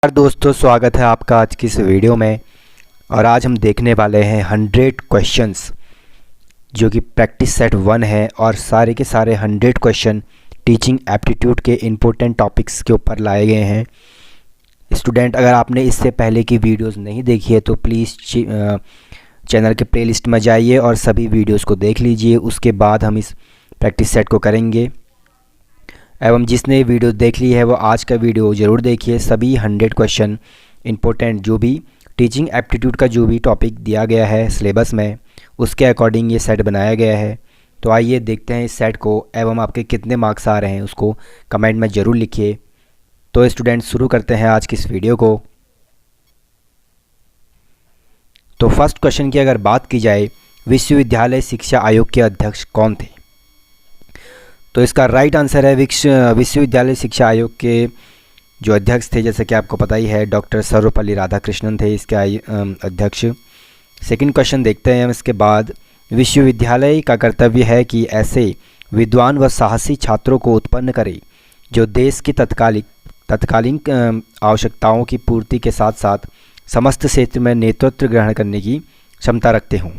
दोस्तों, स्वागत है आपका आज की इस वीडियो में। और आज हम देखने वाले हैं 100 क्वेश्चंस जो कि प्रैक्टिस सेट 1 है और सारे के सारे 100 क्वेश्चन टीचिंग एप्टीट्यूड के इम्पोर्टेंट टॉपिक्स के ऊपर लाए गए हैं। स्टूडेंट, अगर आपने इससे पहले की वीडियोस नहीं देखी है तो प्लीज़ चैनल के प्लेलिस्ट में जाइए और सभी वीडियोस को देख लीजिए। उसके बाद हम इस प्रैक्टिस सेट को करेंगे। एवं जिसने वीडियो देख ली है वो आज का वीडियो ज़रूर देखिए। सभी 100 क्वेश्चन इंपॉर्टेंट जो भी टीचिंग एप्टीट्यूड का जो भी टॉपिक दिया गया है सिलेबस में, उसके अकॉर्डिंग ये सेट बनाया गया है। तो आइए देखते हैं इस सेट को एवं आपके कितने मार्क्स आ रहे हैं उसको कमेंट में ज़रूर लिखिए। तो स्टूडेंट, शुरू करते हैं आज की इस वीडियो को। तो फर्स्ट क्वेश्चन की अगर बात की जाए, विश्वविद्यालय शिक्षा आयोग के अध्यक्ष कौन थे? तो इसका राइट आंसर है विश्वविद्यालय शिक्षा आयोग के जो अध्यक्ष थे, जैसे कि आपको पता ही है, डॉक्टर सर्वपल्ली राधाकृष्णन थे इसके अध्यक्ष। सेकंड क्वेश्चन देखते हैं हम इसके बाद। विश्वविद्यालय का कर्तव्य है कि ऐसे विद्वान व साहसी छात्रों को उत्पन्न करे जो देश की तत्कालीन आवश्यकताओं की पूर्ति के साथ साथ समस्त क्षेत्र में नेतृत्व ग्रहण करने की क्षमता रखते हों।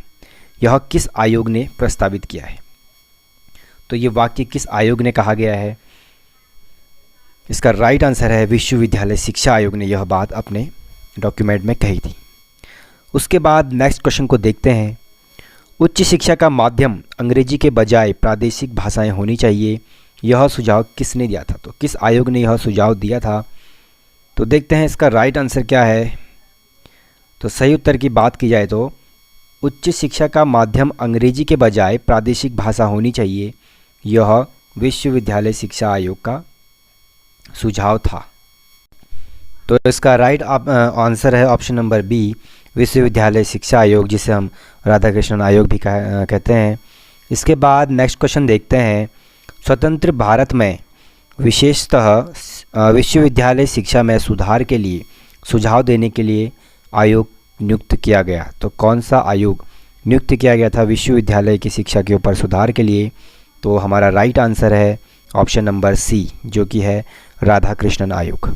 यह किस आयोग ने प्रस्तावित किया है? तो ये वाक्य किस आयोग ने कहा गया है? इसका राइट आंसर है विश्वविद्यालय शिक्षा आयोग ने यह बात अपने डॉक्यूमेंट में कही थी। उसके बाद नेक्स्ट क्वेश्चन को देखते हैं। उच्च शिक्षा का माध्यम अंग्रेजी के बजाय प्रादेशिक भाषाएं होनी चाहिए, यह सुझाव किसने दिया था? तो किस आयोग ने यह सुझाव दिया था? तो देखते हैं इसका राइट आंसर क्या है। तो सही उत्तर की बात की जाए तो उच्च शिक्षा का माध्यम अंग्रेजी के बजाय प्रादेशिक भाषा होनी चाहिए, यह विश्वविद्यालय शिक्षा आयोग का सुझाव था। तो इसका राइट आंसर है ऑप्शन नंबर बी, विश्वविद्यालय शिक्षा आयोग, जिसे हम राधाकृष्णन आयोग भी कहते हैं। इसके बाद नेक्स्ट क्वेश्चन देखते हैं। स्वतंत्र भारत में विशेषतः विश्वविद्यालय शिक्षा में सुधार के लिए सुझाव देने के लिए आयोग नियुक्त किया गया। तो कौन सा आयोग नियुक्त किया गया था विश्वविद्यालय की शिक्षा के ऊपर सुधार के लिए? तो हमारा राइट आंसर है ऑप्शन नंबर सी, जो कि है राधाकृष्णन आयोग।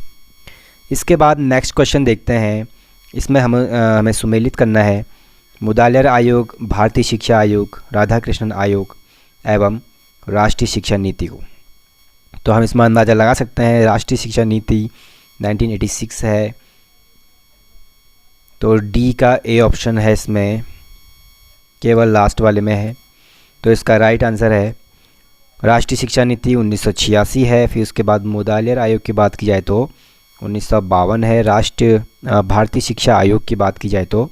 इसके बाद नेक्स्ट क्वेश्चन देखते हैं। इसमें हमें सुमेलित करना है मुदालियार आयोग, भारतीय शिक्षा आयोग, राधाकृष्णन आयोग एवं राष्ट्रीय शिक्षा नीति को। तो हम इसमें अंदाज़ा लगा सकते हैं राष्ट्रीय शिक्षा नीति 1986 है। तो डी का ए ऑप्शन है, इसमें केवल लास्ट वाले में है। तो इसका राइट आंसर है राष्ट्रीय शिक्षा नीति 1986 है। फिर उसके बाद मुदालियार आयोग की बात की जाए तो 1952 है। भारतीय शिक्षा आयोग की बात की जाए तो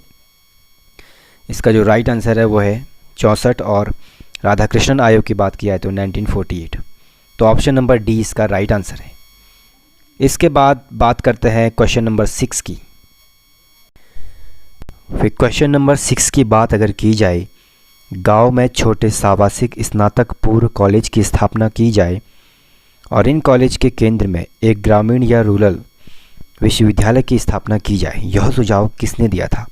इसका जो राइट आंसर है वो है 64 और राधाकृष्णन आयोग की बात की जाए तो 1948। तो ऑप्शन नंबर डी इसका राइट आंसर है। इसके बाद बात करते हैं क्वेश्चन नंबर 6 की। फिर क्वेश्चन नंबर 6 की बात अगर की जाए, गांव में छोटे सावासिक स्नातक पूर्व कॉलेज की स्थापना की जाए और इन कॉलेज के केंद्र में एक ग्रामीण या रूरल विश्वविद्यालय की स्थापना की जाए, यह सुझाव किसने दिया था?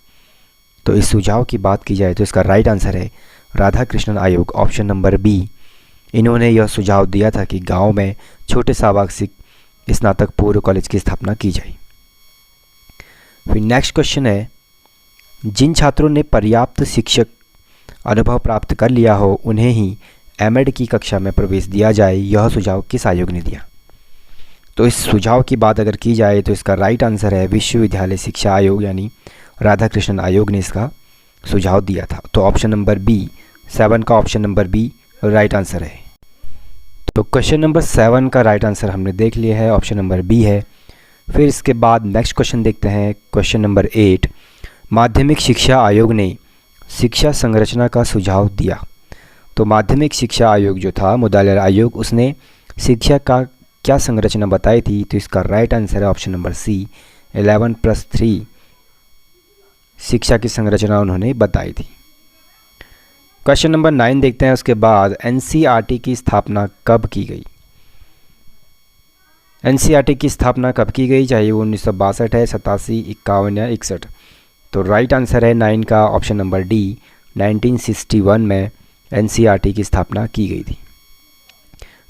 तो इस सुझाव की बात की जाए तो इसका राइट आंसर है राधाकृष्णन आयोग, ऑप्शन नंबर बी। इन्होंने यह सुझाव दिया था कि गांव में छोटे सावासिक स्नातक पूर्व कॉलेज की स्थापना की जाए। फिर नेक्स्ट क्वेश्चन है, जिन छात्रों ने पर्याप्त शिक्षक अनुभव प्राप्त कर लिया हो उन्हें ही एमएड की कक्षा में प्रवेश दिया जाए, यह सुझाव किस आयोग ने दिया? तो इस सुझाव की बात अगर की जाए तो इसका राइट आंसर है विश्वविद्यालय शिक्षा आयोग, यानी राधाकृष्णन आयोग ने इसका सुझाव दिया था। तो ऑप्शन नंबर बी, 7 का option number B right answer है। तो क्वेश्चन नंबर 7 का राइट आंसर हमने देख लिया है, ऑप्शन नंबर बी है। फिर इसके बाद नेक्स्ट क्वेश्चन देखते हैं, क्वेश्चन नंबर 8। माध्यमिक शिक्षा आयोग ने शिक्षा संरचना का सुझाव दिया। तो माध्यमिक शिक्षा आयोग जो था मुदालियार आयोग, उसने शिक्षा का क्या संरचना बताई थी? तो इसका राइट आंसर है ऑप्शन नंबर सी, 11+3 शिक्षा की संरचना उन्होंने बताई थी। क्वेश्चन नंबर 9 देखते हैं। उसके बाद एनसीईआरटी की स्थापना कब की गई? एनसीईआरटी की स्थापना कब की गई, चाहे वो 1962 है, 87, 51 या 61? तो राइट आंसर है 9 का ऑप्शन नंबर डी, 1961 में एनसीईआरटी की स्थापना की गई थी।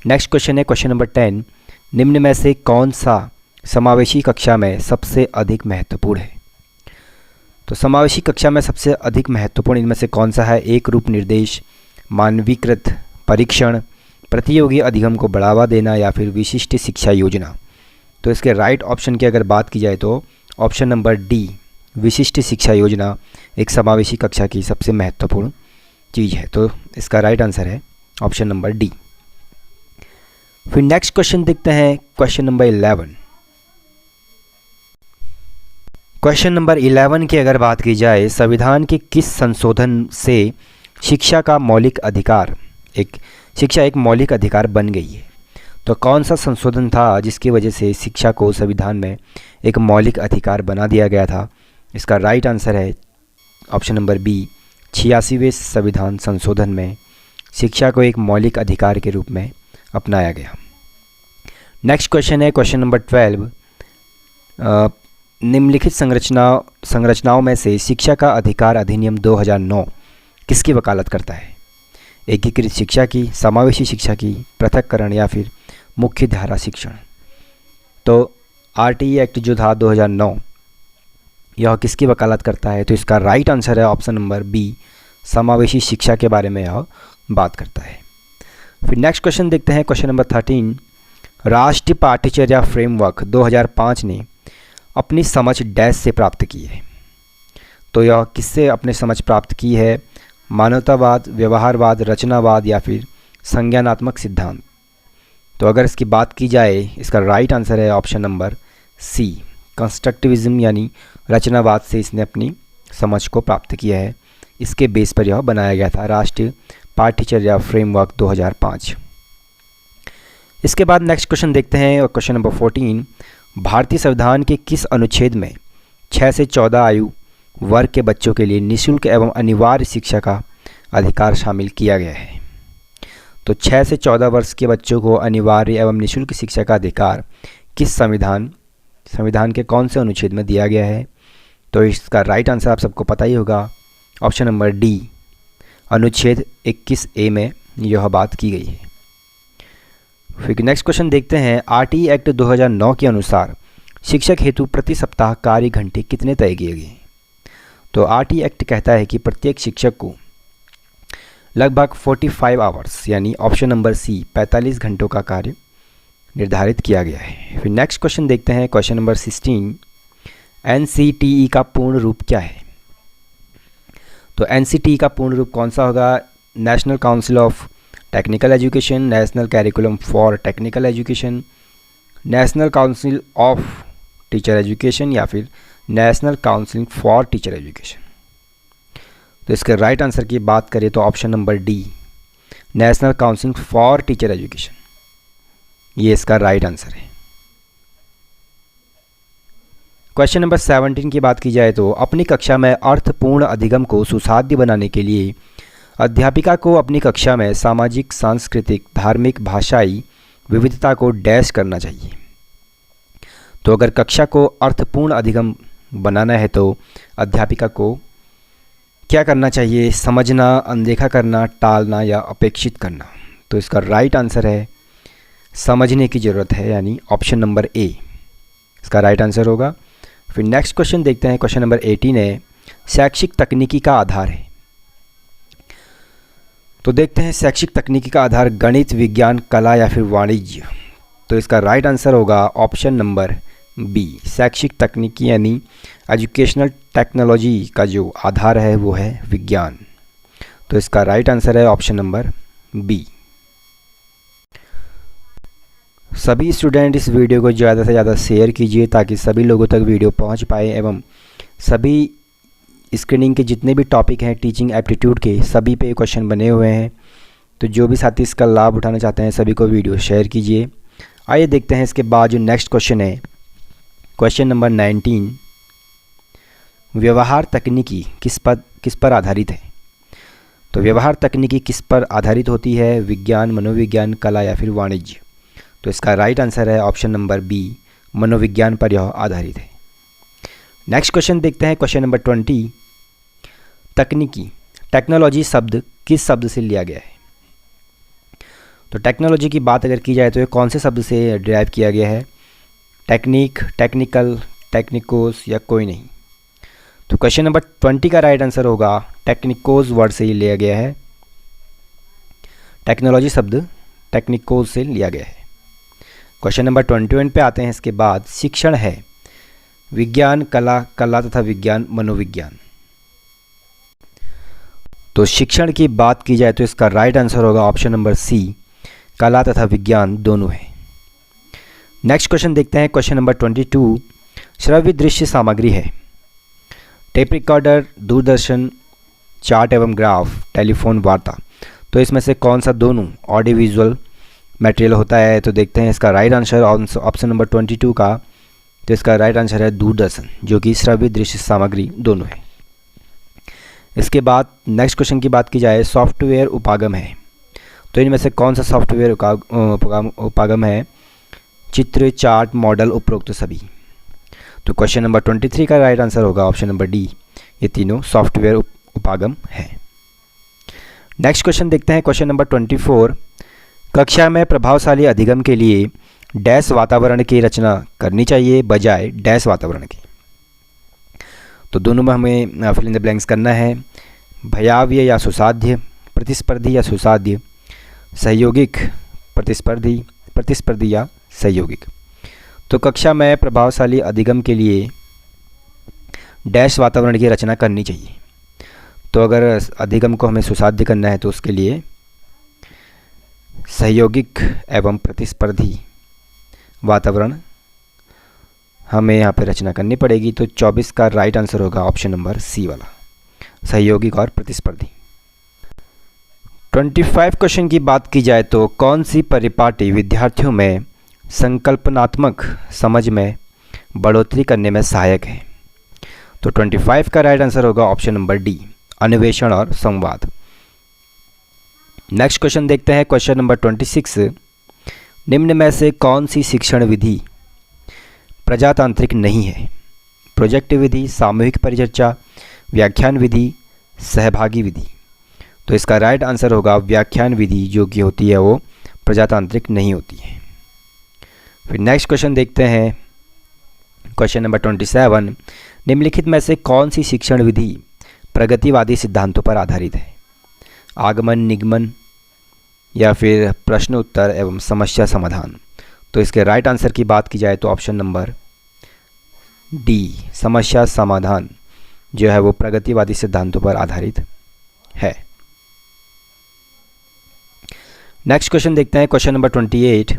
नेक्स्ट क्वेश्चन है क्वेश्चन नंबर 10। निम्न में से कौन सा समावेशी कक्षा में सबसे अधिक महत्वपूर्ण है? तो समावेशी कक्षा में सबसे अधिक महत्वपूर्ण इनमें से कौन सा है? एक रूप निर्देश, मानवीकृत परीक्षण, प्रतियोगी अधिगम को बढ़ावा देना या फिर विशिष्ट शिक्षा योजना। तो इसके राइट ऑप्शन की अगर बात की जाए तो ऑप्शन नंबर डी, विशिष्ट शिक्षा योजना एक समावेशी कक्षा की सबसे महत्वपूर्ण चीज़ है। तो इसका राइट आंसर है ऑप्शन नंबर डी। फिर नेक्स्ट क्वेश्चन देखते हैं, क्वेश्चन नंबर 11। क्वेश्चन नंबर 11 की अगर बात की जाए, संविधान के किस संशोधन से शिक्षा का मौलिक अधिकार शिक्षा एक मौलिक अधिकार बन गई है? तो कौन सा संशोधन था जिसकी वजह से शिक्षा को संविधान में एक मौलिक अधिकार बना दिया गया था? इसका राइट आंसर है ऑप्शन नंबर बी, 86वें संविधान संशोधन में शिक्षा को एक मौलिक अधिकार के रूप में अपनाया गया। नेक्स्ट क्वेश्चन है क्वेश्चन नंबर 12। निम्नलिखित संरचनाओं में से शिक्षा का अधिकार अधिनियम 2009 किसकी वकालत करता है? एकीकृत शिक्षा की, समावेशी शिक्षा की, पृथक्करण या फिर मुख्य धारा शिक्षण। तो आरटीई एक्ट जो था 2009 यह किसकी वकालत करता है? तो इसका राइट आंसर है ऑप्शन नंबर बी, समावेशी शिक्षा के बारे में यह बात करता है। फिर नेक्स्ट क्वेश्चन देखते हैं क्वेश्चन नंबर 13। राष्ट्रीय पाठ्यचर्या फ्रेमवर्क 2005 ने अपनी समझ डैश से प्राप्त की है? तो यह किससे अपनी समझ प्राप्त की है? मानवतावाद, व्यवहारवाद, रचनावाद या फिर संज्ञानात्मक सिद्धांत। तो अगर इसकी बात की जाए, इसका राइट आंसर है ऑप्शन नंबर सी, कंस्ट्रक्टिविज्म यानी रचनावाद से इसने अपनी समझ को प्राप्त किया है। इसके बेस पर यह बनाया गया था राष्ट्रीय पाठ्यचर्या फ्रेमवर्क 2005। इसके बाद नेक्स्ट क्वेश्चन देखते हैं, और क्वेश्चन नंबर 14। भारतीय संविधान के किस अनुच्छेद में 6 से 14 आयु वर्ग के बच्चों के लिए निःशुल्क एवं अनिवार्य शिक्षा का अधिकार शामिल किया गया है? तो 6 से 14 वर्ष के बच्चों को अनिवार्य एवं निःशुल्क शिक्षा का अधिकार किस संविधान के कौन से अनुच्छेद में दिया गया है? तो इसका राइट आंसर आप सबको पता ही होगा, ऑप्शन नंबर डी, अनुच्छेद 21A में यह बात की गई है। फिर नेक्स्ट क्वेश्चन देखते हैं, आरटीई एक्ट 2009 के अनुसार शिक्षक हेतु प्रति सप्ताह कार्य घंटे कितने तय किए गए? तो आरटीई एक्ट कहता है कि प्रत्येक शिक्षक को लगभग 45 आवर्स यानी ऑप्शन नंबर सी 45 घंटों का कार्य निर्धारित किया गया है। फिर नेक्स्ट क्वेश्चन देखते हैं क्वेश्चन नंबर 16। एनसीटीई का पूर्ण रूप क्या है? तो एनसीटीई का पूर्ण रूप कौन सा होगा? National council of technical education, national curriculum for technical education, national council of teacher education या फिर national council for teacher education. तो इसके राइट आंसर की बात करें तो option number D, national council for teacher education, ये इसका राइट आंसर है। क्वेश्चन नंबर 17 की बात की जाए तो अपनी कक्षा में अर्थपूर्ण अधिगम को सुसाध्य बनाने के लिए अध्यापिका को अपनी कक्षा में सामाजिक, सांस्कृतिक, धार्मिक, भाषाई विविधता को डैश करना चाहिए। तो अगर कक्षा को अर्थपूर्ण अधिगम बनाना है तो अध्यापिका को क्या करना चाहिए? समझना, अनदेखा करना, टालना या अपेक्षित करना। तो इसका राइट आंसर है समझने की ज़रूरत है, यानी ऑप्शन नंबर ए इसका राइट आंसर होगा। फिर नेक्स्ट क्वेश्चन देखते हैं, क्वेश्चन नंबर 18 है, शैक्षिक तकनीकी का आधार है। तो देखते हैं शैक्षिक तकनीकी का आधार गणित, विज्ञान, कला या फिर वाणिज्य। तो इसका राइट आंसर होगा ऑप्शन नंबर बी, शैक्षिक तकनीकी यानी एजुकेशनल टेक्नोलॉजी का जो आधार है वो है विज्ञान। तो इसका राइट आंसर है ऑप्शन नंबर बी। सभी स्टूडेंट इस वीडियो को ज़्यादा से ज़्यादा शेयर कीजिए ताकि सभी लोगों तक वीडियो पहुंच पाए एवं सभी स्क्रीनिंग के जितने भी टॉपिक हैं टीचिंग एप्टीट्यूड के सभी पे क्वेश्चन बने हुए हैं। तो जो भी साथी इसका लाभ उठाना चाहते हैं सभी को वीडियो शेयर कीजिए। आइए देखते हैं इसके बाद जो नेक्स्ट क्वेश्चन है, क्वेश्चन नंबर 19, व्यवहार तकनीकी किस पर आधारित है? तो व्यवहार तकनीकी किस पर आधारित होती है? विज्ञान, मनोविज्ञान, कला या फिर वाणिज्य। तो इसका राइट आंसर है ऑप्शन नंबर बी, मनोविज्ञान पर यह आधारित है। नेक्स्ट क्वेश्चन देखते हैं, क्वेश्चन नंबर 20, तकनीकी, टेक्नोलॉजी शब्द किस शब्द से लिया गया है? तो टेक्नोलॉजी की बात अगर की जाए तो ये कौन से शब्द से डिराइव किया गया है? टेक्निक, टेक्निकल, टेक्निकोस या कोई नहीं। तो क्वेश्चन नंबर 20 का राइट आंसर होगा टेक्निकोस वर्ड से ही लिया गया है। टेक्नोलॉजी शब्द टेक्निकोस से लिया गया है। क्वेश्चन नंबर 21 पे आते हैं। इसके बाद शिक्षण है विज्ञान, कला, कला तथा विज्ञान, मनोविज्ञान। तो शिक्षण की बात की जाए तो इसका राइट आंसर होगा ऑप्शन नंबर सी, कला तथा विज्ञान दोनों है। नेक्स्ट क्वेश्चन देखते हैं। क्वेश्चन नंबर 22 श्रव्य दृश्य सामग्री है टेप रिकॉर्डर, दूरदर्शन, चार्ट एवं ग्राफ, टेलीफोन, वार्ता। तो इसमें से कौन सा दोनों ऑडियो विजुअल मटेरियल होता है? तो देखते हैं इसका राइट आंसर ऑप्शन नंबर 22 का। तो इसका राइट आंसर है दूरदर्शन, जो कि श्रव्य दृश्य सामग्री दोनों है। इसके बाद नेक्स्ट क्वेश्चन की बात की जाए, सॉफ्टवेयर उपागम है। तो इनमें से कौन सा सॉफ्टवेयर उपागम है? चित्र, चार्ट, मॉडल, उपरोक्त सभी। तो क्वेश्चन नंबर 23 का राइट आंसर होगा ऑप्शन नंबर डी, ये तीनों सॉफ्टवेयर उपागम है। नेक्स्ट क्वेश्चन देखते हैं। क्वेश्चन नंबर 24 कक्षा में प्रभावशाली अधिगम के लिए डैश वातावरण की रचना करनी चाहिए बजाय डैश वातावरण की। तो दोनों में हमें फिल इन द ब्लैंक्स करना है। भयाव्य या सुसाध्य, प्रतिस्पर्धी या सुसाध्य, सहयोगिक, प्रतिस्पर्धी, प्रतिस्पर्धी या सहयोगिक। तो कक्षा में प्रभावशाली अधिगम के लिए डैश वातावरण की रचना करनी चाहिए। तो अगर अधिगम को हमें सुसाध्य करना है तो उसके लिए सहयोगिक एवं प्रतिस्पर्धी वातावरण हमें यहाँ पे रचना करनी पड़ेगी। तो 24 का राइट आंसर होगा ऑप्शन नंबर सी वाला, सहयोगिक और प्रतिस्पर्धी। 25 क्वेश्चन की बात की जाए तो कौन सी परिपाटी विद्यार्थियों में संकल्पनात्मक समझ में बढ़ोतरी करने में सहायक है? तो 25 का राइट आंसर होगा ऑप्शन नंबर डी, अन्वेषण और संवाद। नेक्स्ट क्वेश्चन देखते हैं। क्वेश्चन नंबर 26 निम्न में से कौन सी शिक्षण विधि प्रजातांत्रिक नहीं है? प्रोजेक्ट विधि, सामूहिक परिचर्चा, व्याख्यान विधि, सहभागी विधि। तो इसका राइट आंसर होगा व्याख्यान विधि, जो कि होती है वो प्रजातांत्रिक नहीं होती है। फिर नेक्स्ट क्वेश्चन देखते हैं। क्वेश्चन नंबर 27 निम्नलिखित में से कौन सी शिक्षण विधि प्रगतिवादी सिद्धांतों पर आधारित है? आगमन, निगमन या फिर प्रश्न उत्तर एवं समस्या समाधान। तो इसके राइट आंसर की बात की जाए तो ऑप्शन नंबर डी, समस्या समाधान जो है वो प्रगतिवादी सिद्धांतों पर आधारित है। नेक्स्ट क्वेश्चन देखते हैं। क्वेश्चन नंबर 28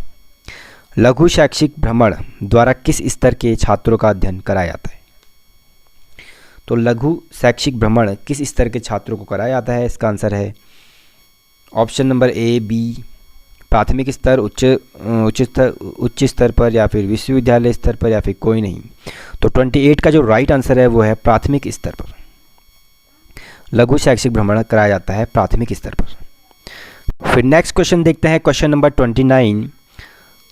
लघु शैक्षिक भ्रमण द्वारा किस स्तर के छात्रों का अध्ययन कराया जाता है? तो लघु शैक्षिक भ्रमण किस स्तर के छात्रों को कराया जाता है? इसका आंसर है ऑप्शन नंबर ए, बी, प्राथमिक स्तर, उच्च स्तर पर या फिर विश्वविद्यालय स्तर पर या फिर कोई नहीं। तो 28 का जो राइट आंसर है वो है प्राथमिक स्तर पर। लघु शैक्षिक भ्रमण कराया जाता है प्राथमिक स्तर पर। फिर नेक्स्ट क्वेश्चन देखते हैं। क्वेश्चन नंबर 29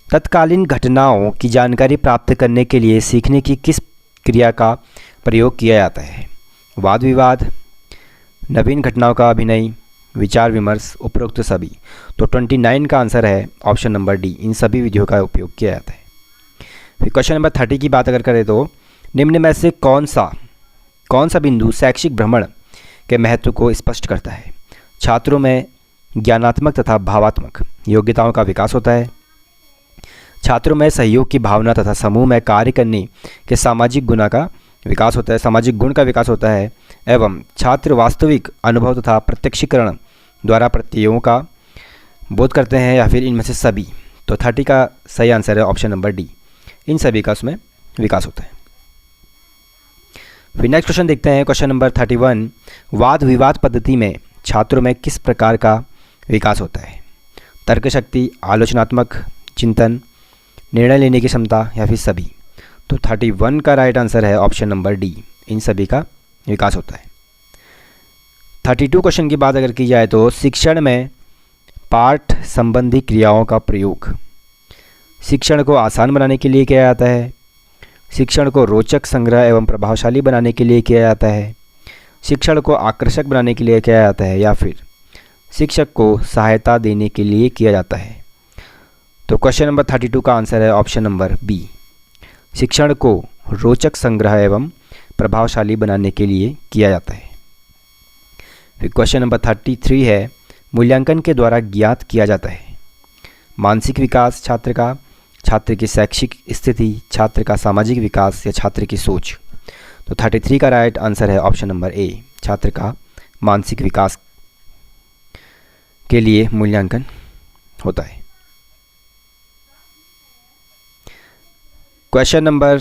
तत्कालीन घटनाओं की जानकारी प्राप्त करने के लिए सीखने की किस क्रिया का प्रयोग किया जाता है? वाद विवाद, नवीन घटनाओं का अभिनय, विचार विमर्श, उपरोक्त सभी। तो 29 का आंसर है ऑप्शन नंबर डी, इन सभी विधियों का उपयोग किया जाता है। फिर क्वेश्चन नंबर 30 की बात अगर करें तो निम्न में से कौन सा बिंदु शैक्षिक भ्रमण के महत्व को स्पष्ट करता है? छात्रों में ज्ञानात्मक तथा भावात्मक योग्यताओं का विकास होता है, छात्रों में सहयोग की भावना तथा समूह में कार्य करने के सामाजिक गुण का विकास होता है, एवं छात्र वास्तविक अनुभव तथा प्रत्यक्षीकरण द्वारा प्रत्ययों का बोध करते हैं, या फिर इनमें से सभी। तो 30 का सही आंसर है ऑप्शन नंबर डी, इन सभी का उसमें विकास होता है। फिर नेक्स्ट क्वेश्चन देखते हैं। क्वेश्चन नंबर 31 वाद विवाद पद्धति में छात्रों में किस प्रकार का विकास होता है? तर्क शक्ति, आलोचनात्मक चिंतन, निर्णय लेने की क्षमता या फिर सभी। तो 31 का राइट आंसर है ऑप्शन नंबर डी, इन सभी का विकास होता है। 32 क्वेश्चन की बात अगर की जाए तो शिक्षण में पाठ संबंधी क्रियाओं का प्रयोग शिक्षण को आसान बनाने के लिए किया जाता है, शिक्षण को रोचक, संग्रह एवं प्रभावशाली बनाने के लिए किया जाता है, शिक्षण को आकर्षक बनाने के लिए किया जाता है, या फिर शिक्षक को सहायता देने के लिए किया जाता है। तो क्वेश्चन नंबर 32 का आंसर है ऑप्शन नंबर बी, शिक्षण को रोचक, संग्रह एवं प्रभावशाली बनाने के लिए किया जाता है। फिर क्वेश्चन नंबर 33 है, मूल्यांकन के द्वारा ज्ञात किया जाता है मानसिक विकास छात्र का, छात्र की शैक्षिक स्थिति, छात्र का सामाजिक विकास या छात्र की सोच। तो 33 का राइट आंसर है ऑप्शन नंबर ए, छात्र का मानसिक विकास के लिए मूल्यांकन होता है। क्वेश्चन नंबर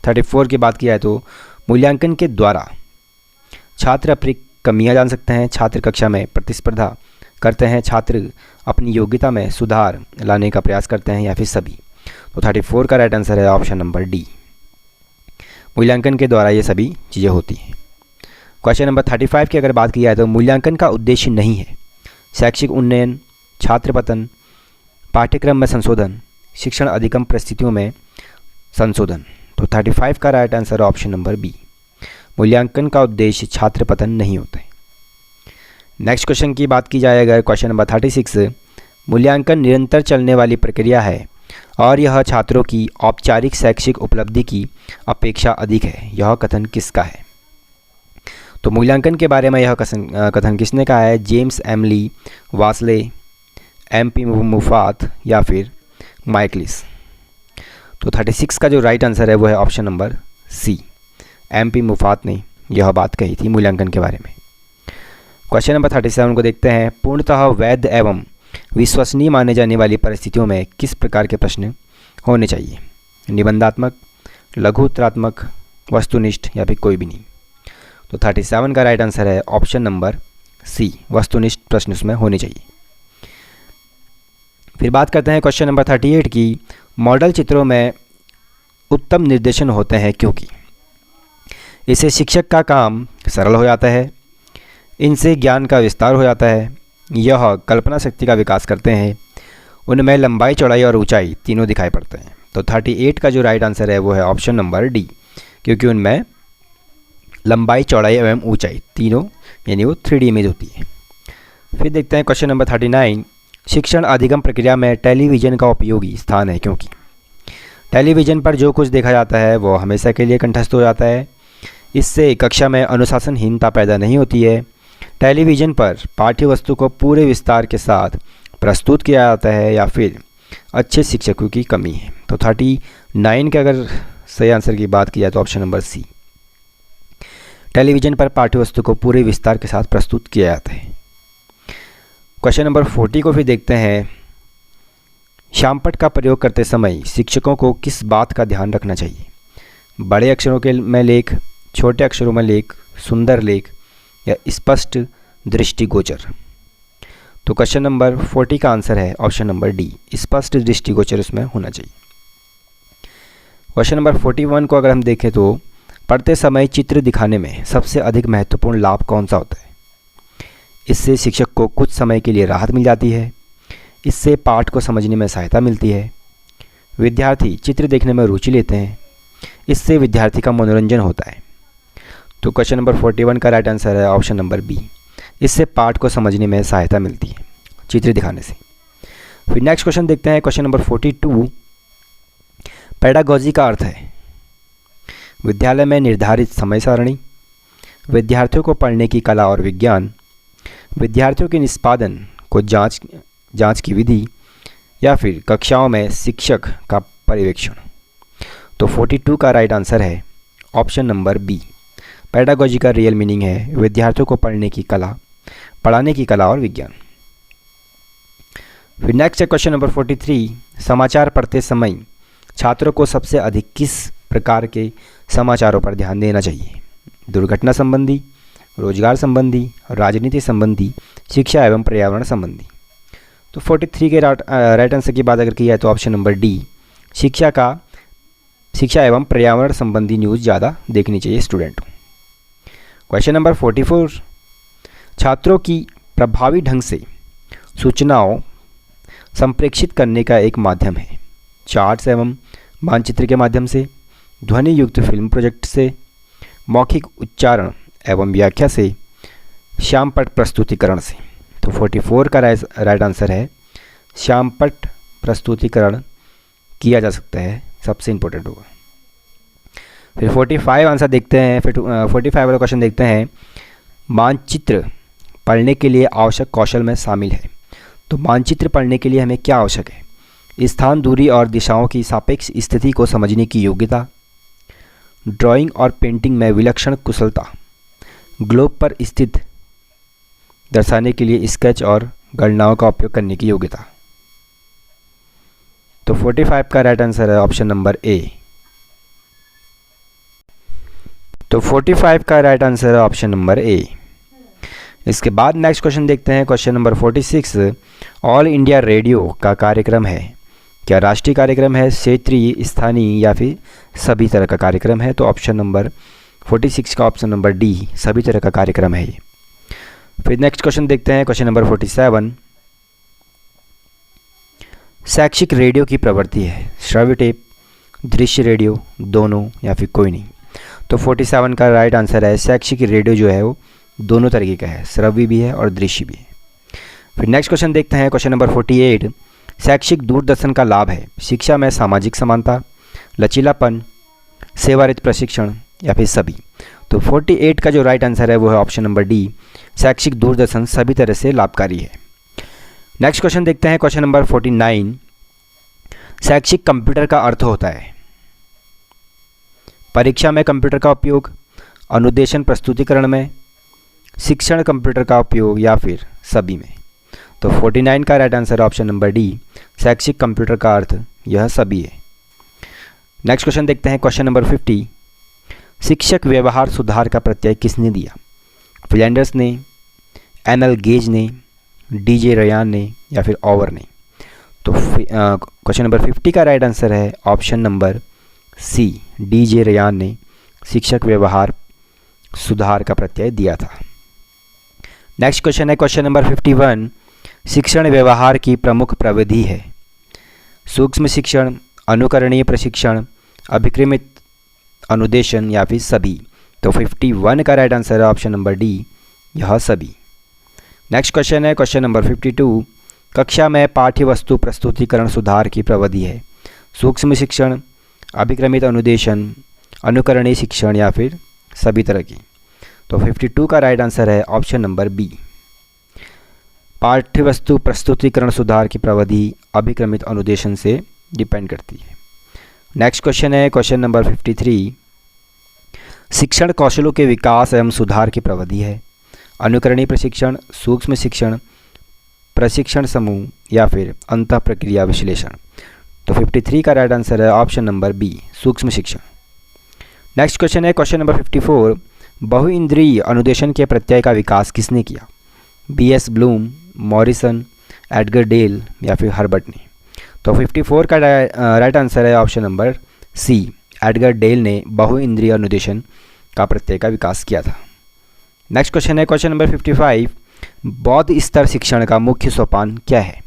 34 की बात की जाए तो मूल्यांकन के द्वारा छात्र अपनी कमियां जान सकते हैं, छात्र कक्षा में प्रतिस्पर्धा करते हैं, छात्र अपनी योग्यता में सुधार लाने का प्रयास करते हैं, या फिर सभी। तो 34 का राइट आंसर है ऑप्शन नंबर डी, मूल्यांकन के द्वारा ये सभी चीज़ें होती हैं। क्वेश्चन नंबर 35 की अगर बात की जाए तो मूल्यांकन का उद्देश्य नहीं है शैक्षिक उन्नयन, छात्र पतन, पाठ्यक्रम में संशोधन, शिक्षण अधिगम परिस्थितियों में संशोधन। तो 35 का right answer option number B, मूल्यांकन का उद्देश्य छात्र पतन नहीं होता है। नेक्स्ट क्वेश्चन की बात की जाए अगर क्वेश्चन नंबर 36, मूल्यांकन निरंतर चलने वाली प्रक्रिया है और यह छात्रों की औपचारिक शैक्षिक उपलब्धि की अपेक्षा अधिक है, यह कथन किसका है? तो मूल्यांकन के बारे में यह कथन किसने कहा है? जेम्स एमली, वासले, MP मुफात या फिर माइकलिस। तो 36 का जो राइट आंसर है वो है ऑप्शन नंबर सी, MP मुफात ने यह बात कही थी मूल्यांकन के बारे में। क्वेश्चन नंबर 37 को देखते हैं, पूर्णतः वैध एवं विश्वसनीय माने जाने वाली परिस्थितियों में किस प्रकार के प्रश्न होने चाहिए? निबंधात्मक, लघु उत्तरात्मक, वस्तुनिष्ठ या फिर कोई भी नहीं। तो 37 का राइट आंसर है ऑप्शन नंबर सी, वस्तुनिष्ठ प्रश्न उसमें होने चाहिए। फिर बात करते हैं क्वेश्चन नंबर 38 की, मॉडल चित्रों में उत्तम निर्देशन होते हैं क्योंकि इससे शिक्षक का काम सरल हो जाता है, इनसे ज्ञान का विस्तार हो जाता है, यह कल्पना शक्ति का विकास करते हैं, उनमें लंबाई, चौड़ाई और ऊंचाई तीनों दिखाई पड़ते हैं। तो 38 का जो राइट आंसर है वो है ऑप्शन नंबर डी, क्योंकि उनमें लंबाई, चौड़ाई एवं ऊंचाई तीनों यानी वो 3D इमेज होती है। फिर देखते हैं क्वेश्चन नंबर 39, शिक्षण अधिगम प्रक्रिया में टेलीविज़न का उपयोगी स्थान है क्योंकि टेलीविज़न पर जो कुछ देखा जाता है वो हमेशा के लिए कंठस्थ हो जाता है, इससे कक्षा में अनुशासनहीनता पैदा नहीं होती है, टेलीविज़न पर पाठ्य वस्तु को पूरे विस्तार के साथ प्रस्तुत किया जाता है, या फिर अच्छे शिक्षकों की कमी है। तो 39 के अगर सही आंसर की बात की जाए तो ऑप्शन नंबर सी, टेलीविज़न पर पाठ्य वस्तु को पूरे विस्तार के साथ प्रस्तुत किया जाता है। क्वेश्चन नंबर 40 को फिर देखते हैं, शामपट का प्रयोग करते समय शिक्षकों को किस बात का ध्यान रखना चाहिए? बड़े अक्षरों के में लेख, छोटे अक्षरों में लेख, सुंदर लेख या स्पष्ट दृष्टिगोचर। तो क्वेश्चन नंबर 40 का आंसर है ऑप्शन नंबर डी, स्पष्ट दृष्टिगोचर उसमें होना चाहिए। क्वेश्चन नंबर 41 को अगर हम देखें तो पढ़ते समय चित्र दिखाने में सबसे अधिक महत्वपूर्ण लाभ कौन सा होता है? इससे शिक्षक को कुछ समय के लिए राहत मिल जाती है, इससे पाठ को समझने में सहायता मिलती है, विद्यार्थी चित्र देखने में रुचि लेते हैं, इससे विद्यार्थी का मनोरंजन होता है। तो क्वेश्चन नंबर 41 का राइट आंसर है ऑप्शन नंबर बी, इससे पाठ को समझने में सहायता मिलती है चित्र दिखाने से। फिर नेक्स्ट क्वेश्चन देखते हैं, क्वेश्चन नंबर 42, पेडागॉजी का अर्थ है विद्यालय में निर्धारित समय सारणी, विद्यार्थियों को पढ़ने की कला और विज्ञान, विद्यार्थियों के निष्पादन को जांच की विधि, या फिर कक्षाओं में शिक्षक का पर्यवेक्षण। तो 42 का राइट आंसर है ऑप्शन नंबर बी, पेडागॉजी का रियल मीनिंग है विद्यार्थियों को पढ़ने की कला, पढ़ाने की कला और विज्ञान। फिर नेक्स्ट है क्वेश्चन नंबर 43, समाचार पढ़ते समय छात्रों को सबसे अधिक किस प्रकार के समाचारों पर ध्यान देना चाहिए? दुर्घटना संबंधी, रोजगार संबंधी, राजनीति संबंधी, शिक्षा एवं पर्यावरण संबंधी। तो 43 के राइट आंसर की बात अगर की जाए तो ऑप्शन नंबर डी, शिक्षा एवं पर्यावरण संबंधी न्यूज़ ज़्यादा देखनी चाहिए स्टूडेंट को। क्वेश्चन नंबर 44, छात्रों की प्रभावी ढंग से सूचनाओं संप्रेषित करने का एक माध्यम है चार्ट्स एवं मानचित्र के माध्यम से, ध्वनि युक्त फिल्म प्रोजेक्ट से, मौखिक उच्चारण एवं व्याख्या से, श्यामपट प्रस्तुतिकरण से। तो 44 का राइट आंसर है श्यामपट प्रस्तुतिकरण किया जा सकता है सबसे इंपॉर्टेंट होगा। फिर 45 आंसर देखते हैं। फिर 45 वाला क्वेश्चन देखते हैं, मानचित्र पढ़ने के लिए आवश्यक कौशल में शामिल है। तो मानचित्र पढ़ने के लिए हमें क्या आवश्यक है? स्थान, दूरी और दिशाओं की सापेक्ष स्थिति को समझने की योग्यता, ड्राइंग और पेंटिंग में विलक्षण कुशलता, ग्लोब पर स्थित दर्शाने के लिए स्केच और गणनाओं का उपयोग करने की योग्यता। तो 45 का राइट आंसर है ऑप्शन नंबर ए। तो 45 का राइट आंसर है ऑप्शन नंबर ए। इसके बाद नेक्स्ट क्वेश्चन देखते हैं, question number 46, all India radio का कार्यक्रम है। क्या राष्ट्रीय कार्यक्रम है, क्षेत्रीय, स्थानीय या फिर सभी तरह का कार्यक्रम है? तो ऑप्शन नंबर 46 का ऑप्शन नंबर डी, सभी तरह का कार्यक्रम है ये। फिर नेक्स्ट क्वेश्चन देखते हैं, क्वेश्चन नंबर 47, शैक्षिक रेडियो की प्रवृत्ति है, श्रव्य टेप, दृश्य रेडियो, दोनों या फिर कोई नहीं? तो 47 का राइट आंसर है, शैक्षिक रेडियो जो है वो दोनों तरीके का है, श्रव्य भी है और दृश्य भी है। फिर नेक्स्ट क्वेश्चन देखते हैं, क्वेश्चन नंबर 48, शैक्षिक दूरदर्शन का लाभ है, शिक्षा में सामाजिक समानता, लचीलापन, सेवारत प्रशिक्षण या फिर सभी? तो 48 का जो राइट आंसर है वो है ऑप्शन नंबर डी, शैक्षिक दूरदर्शन सभी तरह से लाभकारी है। नेक्स्ट क्वेश्चन देखते हैं, क्वेश्चन नंबर 49, शैक्षिक कंप्यूटर का अर्थ होता है परीक्षा में कंप्यूटर का उपयोग, अनुदेशन प्रस्तुतिकरण में, शिक्षण कंप्यूटर का उपयोग या फिर सभी में? तो 49 का right answer option number D, शैक्षिक कंप्यूटर का अर्थ यह सभी है। नेक्स्ट क्वेश्चन देखते हैं, क्वेश्चन नंबर 50, शिक्षक व्यवहार सुधार का प्रत्यय किसने दिया? फ्लैंडर्स ने, एनएल गेज ने, डीजे रयान ने या फिर ओवर ने? तो क्वेश्चन नंबर 50 का राइट आंसर है option number C, DJ Ryan ने शिक्षक व्यवहार सुधार का प्रत्यय दिया था। नेक्स्ट क्वेश्चन है, क्वेश्चन नंबर 51, शिक्षण व्यवहार की प्रमुख प्रविधि है, सूक्ष्म शिक्षण, अनुकरणीय प्रशिक्षण, अभिक्रमित अनुदेशन या फिर सभी? तो 51 का राइट आंसर है ऑप्शन नंबर डी, यह सभी। नेक्स्ट क्वेश्चन है, क्वेश्चन नंबर 52, कक्षा में पाठ्य वस्तु प्रस्तुतिकरण सुधार की प्रविधि है, सूक्ष्म शिक्षण, अभिक्रमित अनुदेशन, अनुकरणीय शिक्षण या फिर सभी तरह की? तो 52 का राइट आंसर है ऑप्शन नंबर बी, पाठ्य वस्तु प्रस्तुतिकरण सुधार की प्रविधि अभिक्रमित अनुदेशन से डिपेंड करती है। नेक्स्ट क्वेश्चन है, क्वेश्चन नंबर 53, शिक्षण कौशलों के विकास एवं सुधार की प्रविधि है, अनुकरणीय प्रशिक्षण, सूक्ष्म शिक्षण, प्रशिक्षण समूह या फिर अंतः प्रक्रिया विश्लेषण? तो 53 का राइट आंसर है ऑप्शन नंबर बी, सूक्ष्म शिक्षण। नेक्स्ट क्वेश्चन है, क्वेश्चन नंबर 54, बहुइंद्रिय अनुदेशन के प्रत्यय का विकास किसने किया? BS Bloom, Morrison, Edgar Dale या फिर हर्बर्ट ने? तो 54 का राइट आंसर है option number C, Edgar Dale ने बहुइंद्रिय अनुदेशन का प्रत्यय का विकास किया था। नेक्स्ट क्वेश्चन है, क्वेश्चन नंबर 55, बौद्ध स्तर शिक्षण का मुख्य सोपान क्या है?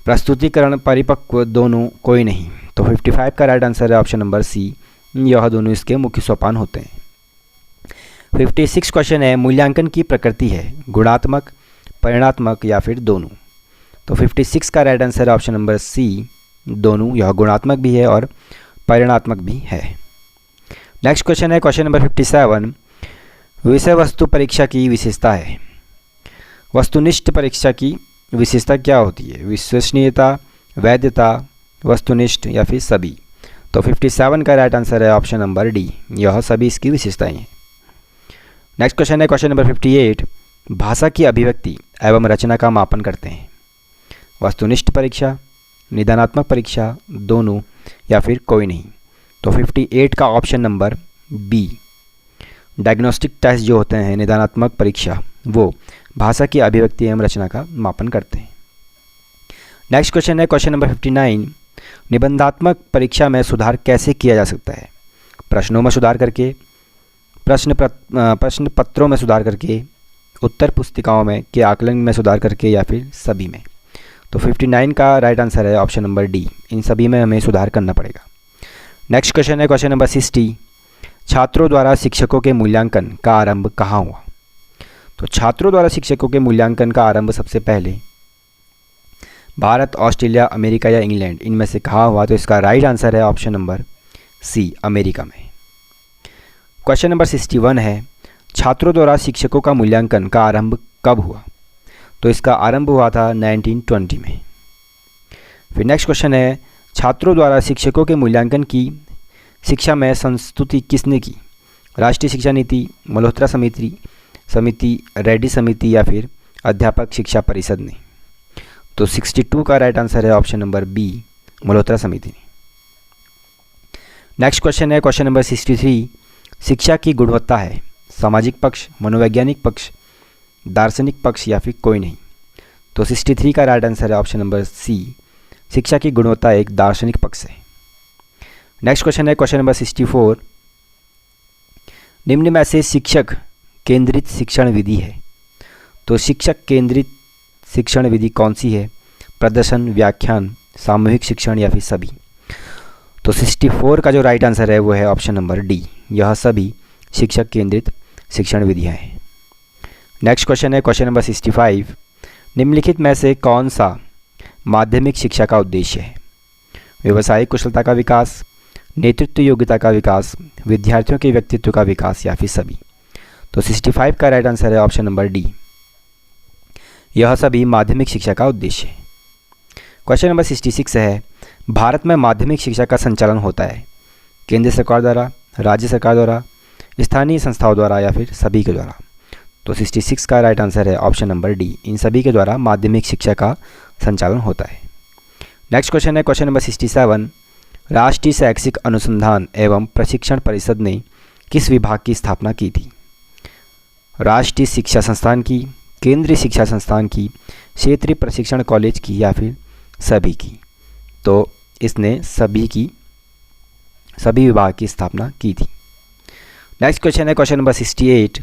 प्रस्तुतिकरण, परिपक्व, दोनों, कोई नहीं? तो 55 का राइट आंसर है ऑप्शन नंबर सी, यह दोनों इसके मुख्य सोपान होते हैं। 56 क्वेश्चन है, मूल्यांकन की प्रकृति है, गुणात्मक, परिणात्मक या फिर दोनों? तो 56 का राइट आंसर है ऑप्शन नंबर सी, दोनों, यह गुणात्मक भी है और परिणात्मक भी है। नेक्स्ट क्वेश्चन है, क्वेश्चन नंबर 57, विषय वस्तु परीक्षा की विशेषता है, वस्तुनिष्ठ परीक्षा की विशेषता क्या होती है? विश्वसनीयता, वैधता, वस्तुनिष्ठ या फिर सभी? तो 57 का राइट आंसर है ऑप्शन नंबर डी, यह सभी इसकी विशेषताएं हैं। नेक्स्ट क्वेश्चन है, क्वेश्चन नंबर 58, भाषा की अभिव्यक्ति एवं रचना का मापन करते हैं, वस्तुनिष्ठ परीक्षा, निदानात्मक परीक्षा, दोनों या फिर कोई नहीं? तो 58 का option number B, diagnostic test जो होते हैं, निदानात्मक परीक्षा, वो भाषा की अभिव्यक्ति एवं रचना का मापन करते हैं। नेक्स्ट क्वेश्चन है, क्वेश्चन नंबर 59, निबंधात्मक परीक्षा में सुधार कैसे किया जा सकता है? प्रश्नों में सुधार करके, प्रश्न पत्रों में सुधार करके, उत्तर पुस्तिकाओं में के आकलन में सुधार करके या फिर सभी में? तो 59 का राइट आंसर है ऑप्शन नंबर डी, इन सभी में हमें सुधार करना पड़ेगा। नेक्स्ट क्वेश्चन है, क्वेश्चन नंबर 60, छात्रों द्वारा शिक्षकों के मूल्यांकन का आरंभ कहाँ हुआ? तो छात्रों द्वारा शिक्षकों के मूल्यांकन का आरंभ सबसे पहले भारत, ऑस्ट्रेलिया, अमेरिका या इंग्लैंड, इनमें से कहाँ हुआ? तो इसका राइट आंसर है ऑप्शन नंबर सी, अमेरिका में। क्वेश्चन नंबर 61 है, छात्रों द्वारा शिक्षकों का मूल्यांकन का आरंभ कब हुआ? तो इसका आरंभ हुआ था 1920 में। फिर नेक्स्ट क्वेश्चन है, छात्रों द्वारा शिक्षकों के मूल्यांकन की शिक्षा में संस्तुति किसने की? राष्ट्रीय शिक्षा नीति, मल्होत्रा समिति, रेड्डी समिति या फिर अध्यापक शिक्षा परिषद ने? तो 62 का राइट आंसर है ऑप्शन नंबर बी, मल्होत्रा समिति ने। नेक्स्ट क्वेश्चन है क्वेश्चन नंबर 63, शिक्षा की गुणवत्ता है सामाजिक पक्ष, मनोवैज्ञानिक पक्ष, दार्शनिक पक्ष या फिर कोई नहीं? तो 63 का राइट आंसर है ऑप्शन नंबर सी, शिक्षा की गुणवत्ता एक दार्शनिक पक्ष है। नेक्स्ट क्वेश्चन है क्वेश्चन नंबर 64, निम्न में से शिक्षक केंद्रित शिक्षण विधि है? तो शिक्षक केंद्रित शिक्षण विधि कौन सी है? प्रदर्शन, व्याख्यान, सामूहिक शिक्षण या फिर सभी? तो 64 का जो राइट आंसर है वो है ऑप्शन नंबर डी, यह सभी शिक्षक केंद्रित शिक्षण विधियाँ हैं। नेक्स्ट क्वेश्चन है क्वेश्चन नंबर 65, निम्नलिखित में से कौन सा माध्यमिक शिक्षा का उद्देश्य है? व्यवसायिक कुशलता का विकास, नेतृत्व योग्यता का विकास, विद्यार्थियों के व्यक्तित्व का विकास या फिर सभी? तो 65 का राइट आंसर है ऑप्शन नंबर डी, यह सभी माध्यमिक शिक्षा का उद्देश्य है। क्वेश्चन नंबर 66 है, भारत में माध्यमिक शिक्षा का संचालन होता है केंद्र सरकार द्वारा, राज्य सरकार द्वारा, स्थानीय संस्थाओं द्वारा या फिर सभी के द्वारा? तो 66 का राइट आंसर है ऑप्शन नंबर डी, इन सभी के द्वारा माध्यमिक शिक्षा का संचालन होता है। नेक्स्ट क्वेश्चन है क्वेश्चन नंबर 67, राष्ट्रीय शैक्षिक अनुसंधान एवं प्रशिक्षण परिषद ने किस विभाग की स्थापना की थी? राष्ट्रीय शिक्षा संस्थान की, केंद्रीय शिक्षा संस्थान की, क्षेत्रीय प्रशिक्षण कॉलेज की या फिर सभी की? तो इसने सभी विभाग की स्थापना की थी। नेक्स्ट क्वेश्चन है क्वेश्चन नंबर 68,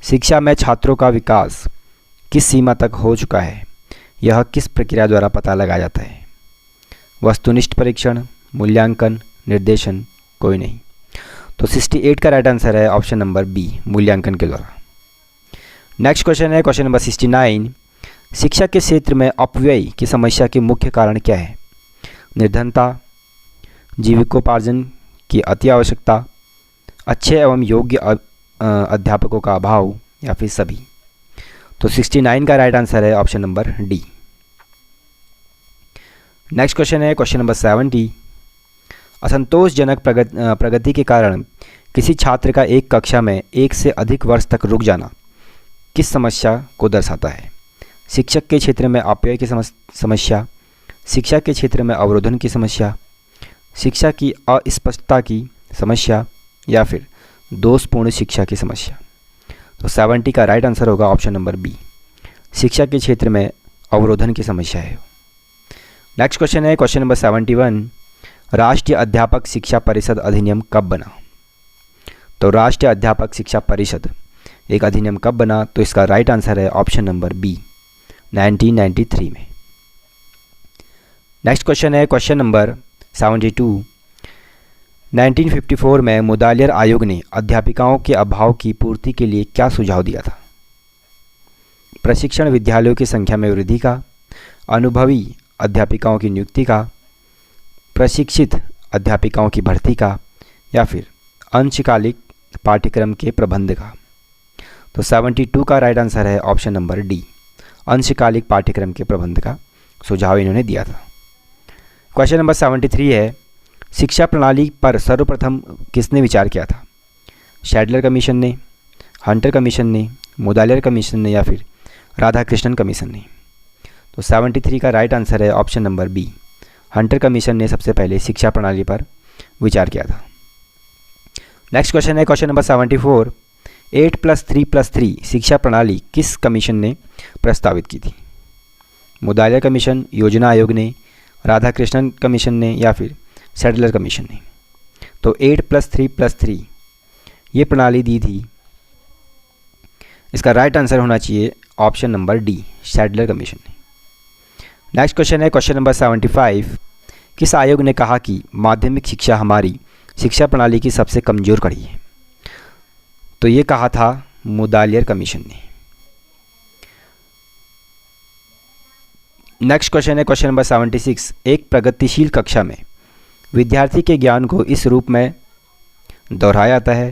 शिक्षा में छात्रों का विकास किस सीमा तक हो चुका है, यह किस प्रक्रिया द्वारा पता लगाया जाता है? वस्तुनिष्ठ परीक्षण, मूल्यांकन, निर्देशन, कोई नहीं? तो 68 का राइट आंसर है ऑप्शन नंबर बी, मूल्यांकन के द्वारा। नेक्स्ट क्वेश्चन है क्वेश्चन नंबर 69, शिक्षा के क्षेत्र में अपव्यय की समस्या के मुख्य कारण क्या है? निर्धनता, जीविकोपार्जन की अति आवश्यकता, अच्छे एवं योग्य अध्यापकों का अभाव या फिर सभी? तो 69 का राइट आंसर है option number D. Next question है क्वेश्चन नंबर 70, असंतोषजनक प्रगति के कारण किसी छात्र का एक कक्षा में एक से अधिक वर्ष तक रुक जाना किस समस्या को दर्शाता है? शिक्षक के क्षेत्र में अपव्यय की समस्या, शिक्षा के क्षेत्र में अवरोधन की समस्या, शिक्षा की अस्पष्टता की समस्या या फिर दोषपूर्ण शिक्षा की समस्या? तो 70 का राइट आंसर होगा ऑप्शन नंबर बी, शिक्षा के क्षेत्र में अवरोधन की समस्या है। नेक्स्ट क्वेश्चन है क्वेश्चन नंबर 71, राष्ट्रीय अध्यापक शिक्षा परिषद अधिनियम कब बना? तो राष्ट्रीय अध्यापक शिक्षा परिषद एक अधिनियम कब बना? तो इसका राइट आंसर है ऑप्शन नंबर बी, 1993 में। नेक्स्ट क्वेश्चन है क्वेश्चन नंबर 72, 1954 में मुदालियर आयोग ने अध्यापिकाओं के अभाव की पूर्ति के लिए क्या सुझाव दिया था? प्रशिक्षण विद्यालयों की संख्या में वृद्धि का, अनुभवी अध्यापिकाओं की नियुक्ति का, प्रशिक्षित अध्यापिकाओं की भर्ती का या फिर अंशकालिक पाठ्यक्रम के प्रबंध का? तो 72 का राइट आंसर है ऑप्शन नंबर डी, अंशकालिक पाठ्यक्रम के प्रबंध का सुझाव इन्होंने दिया था। क्वेश्चन नंबर 73 है, शिक्षा प्रणाली पर सर्वप्रथम किसने विचार किया था? शैडलर कमीशन ने, हंटर कमीशन ने, मुदालियर कमीशन ने या फिर राधाकृष्णन कमीशन ने? तो 73 का राइट आंसर है option number B, Hunter commission ने सबसे पहले शिक्षा प्रणाली पर विचार किया था। नेक्स्ट क्वेश्चन है क्वेश्चन नंबर 74, 8+3+3 शिक्षा प्रणाली किस कमीशन ने प्रस्तावित की थी? मुदालियर कमीशन, योजना आयोग ने, राधाकृष्णन कमीशन ने या फिर शैडलर कमीशन ने? तो 8+3+3 ये प्रणाली दी थी, इसका राइट आंसर होना चाहिए ऑप्शन नंबर डी, शैडलर कमीशन ने। नेक्स्ट क्वेश्चन है क्वेश्चन नंबर 75, किस आयोग ने कहा कि माध्यमिक शिक्षा हमारी शिक्षा प्रणाली की सबसे कमज़ोर कड़ी है? तो ये कहा था मुदालियर कमीशन ने। नेक्स्ट क्वेश्चन है क्वेश्चन नंबर 76। एक प्रगतिशील कक्षा में विद्यार्थी के ज्ञान को इस रूप में दोहराया जाता है।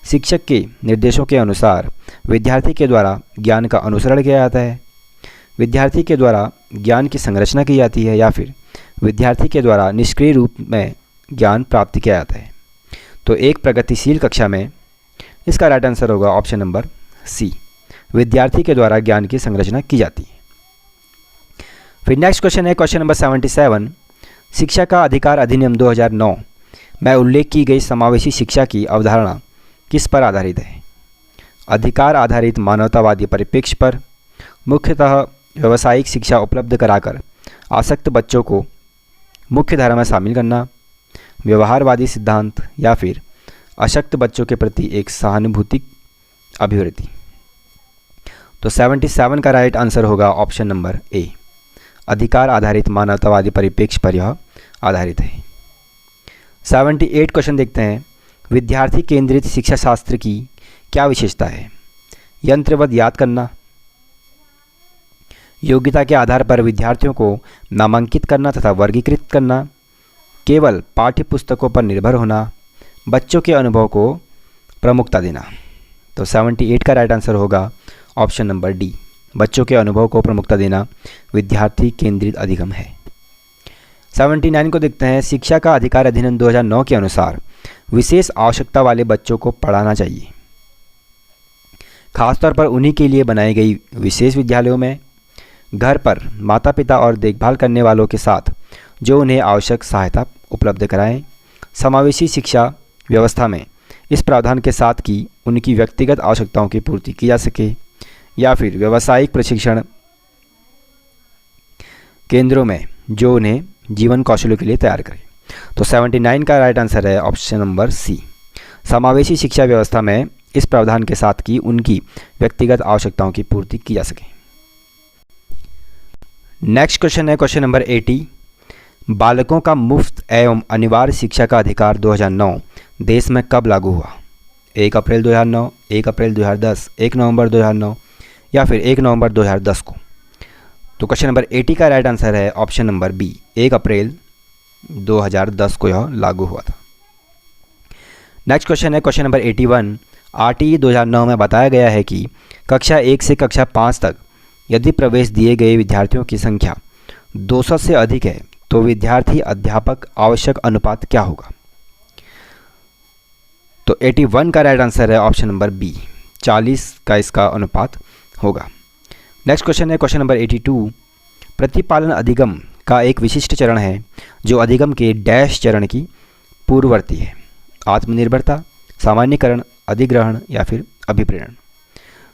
शिक्षक के निर्देशों के अनुसार विद्यार्थी के द्वारा ज्ञान का अनुसरण किया जाता है, विद्यार्थी के द्वारा ज्ञान की संरचना की जाती है, या फिर विद्यार्थी के द्वारा निष्क्रिय रूप में ज्ञान प्राप्त किया जाता है। तो एक प्रगतिशील कक्षा में इसका राइट आंसर होगा ऑप्शन नंबर सी, विद्यार्थी के द्वारा ज्ञान की संरचना की जाती है। फिर नेक्स्ट क्वेश्चन है क्वेश्चन नंबर 77। शिक्षा का अधिकार अधिनियम 2009 में उल्लेख की गई समावेशी शिक्षा की अवधारणा किस पर आधारित है? अधिकार आधारित मानवतावादी परिप्रेक्ष्य पर, मुख्यतः व्यावसायिक शिक्षा उपलब्ध कराकर आसक्त बच्चों को मुख्य धारा में शामिल करना, व्यवहारवादी सिद्धांत, या फिर अशक्त बच्चों के प्रति एक सहानुभूति अभिवृत्ति। तो 77 का राइट आंसर होगा ऑप्शन नंबर ए, अधिकार आधारित मानवतावादी परिप्रेक्ष्य पर यह आधारित है। 78 क्वेश्चन देखते हैं। विद्यार्थी केंद्रित शिक्षा शास्त्र की क्या विशेषता है? यंत्रवत याद करना, योग्यता के आधार पर विद्यार्थियों को नामांकित करना तथा वर्गीकृत करना, केवल पाठ्य पुस्तकों पर निर्भर होना, बच्चों के अनुभव को प्रमुखता देना। तो 78 का राइट आंसर होगा ऑप्शन नंबर डी, बच्चों के अनुभव को प्रमुखता देना विद्यार्थी केंद्रित अधिगम है। 79 को देखते हैं। शिक्षा का अधिकार अधिनियम 2009 के अनुसार विशेष आवश्यकता वाले बच्चों को पढ़ाना चाहिए, खासतौर पर उन्हीं के लिए बनाई गई विशेष विद्यालयों में, घर पर माता पिता और देखभाल करने वालों के साथ जो उन्हें आवश्यक सहायता उपलब्ध कराएं। समावेशी शिक्षा व्यवस्था में इस प्रावधान के साथ कि उनकी व्यक्तिगत आवश्यकताओं की पूर्ति की जा सके, या फिर व्यावसायिक प्रशिक्षण केंद्रों में जो उन्हें जीवन कौशलों के लिए तैयार करें। तो 79 का राइट आंसर है ऑप्शन नंबर सी, समावेशी शिक्षा व्यवस्था में इस प्रावधान के साथ कि उनकी व्यक्तिगत आवश्यकताओं की पूर्ति की जा सके। नेक्स्ट क्वेश्चन है क्वेश्चन नंबर 80। बालकों का मुफ्त एवं अनिवार्य शिक्षा का अधिकार 2009 देश में कब लागू हुआ? 1 अप्रैल 2009, 1 अप्रैल 2010, 1 नवंबर 2009, या फिर 1 नवंबर 2010 को। तो क्वेश्चन नंबर 80 का राइट आंसर है ऑप्शन नंबर बी, 1 अप्रैल 2010 को यह लागू हुआ था। नेक्स्ट क्वेश्चन है क्वेश्चन नंबर 81। आरटीई 2009 में बताया गया है कि कक्षा 1 से कक्षा 5 तक यदि प्रवेश दिए गए विद्यार्थियों की संख्या 200 से अधिक है तो विद्यार्थी अध्यापक आवश्यक अनुपात क्या होगा? तो 81 का राइट आंसर है ऑप्शन नंबर बी, 40 का इसका अनुपात होगा। नेक्स्ट क्वेश्चन है क्वेश्चन नंबर 82। प्रतिपालन अधिगम का एक विशिष्ट चरण है जो अधिगम के डैश चरण की पूर्ववर्ती है। आत्मनिर्भरता, सामान्यकरण, अधिग्रहण, या फिर अभिप्रेरण।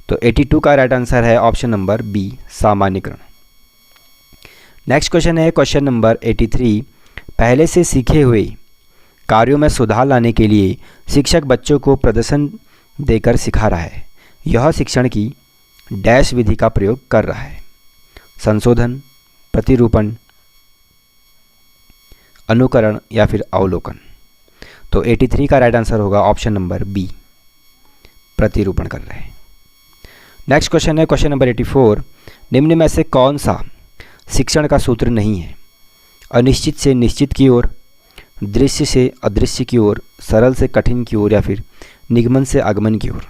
तो 82 का राइट आंसर है ऑप्शन नंबर बी, सामान्यकरण। नेक्स्ट क्वेश्चन है क्वेश्चन नंबर 83। पहले से सीखे हुए कार्यों में सुधार लाने के लिए शिक्षक बच्चों को प्रदर्शन देकर सिखा रहा है। यह शिक्षण की डैश विधि का प्रयोग कर रहा है। संशोधन, प्रतिरूपण, अनुकरण, या फिर अवलोकन। तो 83 का राइट आंसर होगा ऑप्शन नंबर बी, प्रतिरूपण कर रहे हैं। नेक्स्ट क्वेश्चन है क्वेश्चन नंबर 84। निम्न में से कौन सा शिक्षण का सूत्र नहीं है? अनिश्चित से निश्चित की ओर, दृश्य से अदृश्य की ओर, सरल से कठिन की ओर, या फिर निगमन से आगमन की ओर।